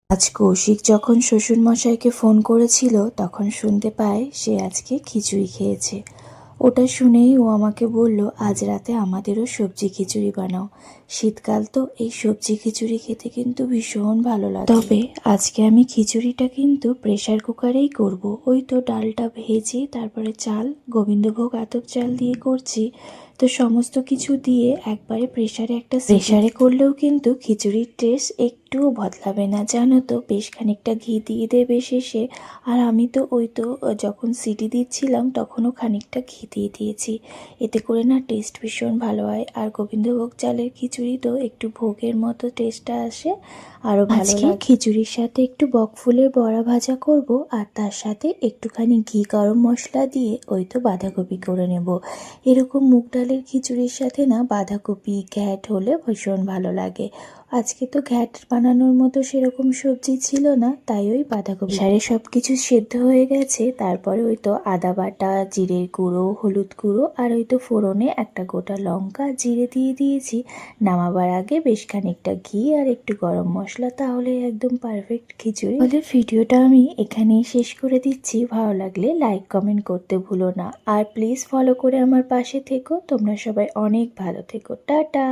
আজ কৌশিক যখন শ্বশুরমশাইকে ফোন করেছিল তখন শুনতে পায় সে আজকে খিচুড়ি খেয়েছে। ওটা শুনেই ও আমাকে বলল, আজ রাতে আমাদেরও সবজি খিচুড়ি বানাও। শীতকাল তো এই সবজি খিচুড়ি খেতে কিন্তু ভীষণ ভালো লাগে। তবে আজকে আমি খিচুড়িটা কিন্তু প্রেসার কুকারেই করব। ওই তো ডালটা ভেজে তারপরে চাল, গোবিন্দভোগ আতপ চাল দিয়ে করছি। তো সমস্ত কিছু দিয়ে একবারে প্রেসারে করলেও কিন্তু খিচুড়ির টেস্ট একটুও বদলাবে না, জানো তো। বেশ খানিকটা ঘি দিয়ে দেবে শেষে। আর আমি তো যখন সিটি দিচ্ছিলাম তখনও খানিকটা ঘি দিয়ে দিয়েছি। এতে করে না টেস্ট ভীষণ ভালো হয়। আর গোবিন্দভোগ চালের খিচুড়ি তো একটু ভোগের মতো টেস্টটা আসে, আরও ভালো লাগে। খিচুড়ির সাথে একটু বকফুলের বড়া ভাজা করব, আর তার সাথে একটুখানি ঘি গরম মশলা দিয়ে ওই তো বাঁধাকপি করে নেব। এরকম মুগ ডালের খিচুড়ির সাথে না বাঁধাকপি ঘ্যাট হলে ভীষণ ভালো লাগে। আজকে তো ঘ্যাট বানানোর মতো সেরকম সবজি ছিল না, তাই ওই বাঁধাকপি সারে সব কিছু সেদ্ধ হয়ে গেছে। তারপরে ওই তো আদা বাটা, জিরের গুঁড়ো, হলুদ গুঁড়ো আর ওই তো ফোড়নে একটা গোটা লঙ্কা, জিরে দিয়ে দিয়েছি। নামাবার আগে বেশ খানিকটা ঘি আর একটু গরম মশলা, তাহলে একদম পারফেক্ট খিচুড়ি। বলে ভিডিওটা আমি এখানেই শেষ করে দিচ্ছি। ভালো লাগলে লাইক কমেন্ট করতে ভুলো না, আর প্লিজ ফলো করে আমার পাশে থেকো। তোমরা সবাই অনেক ভালো থেকো। টাটা।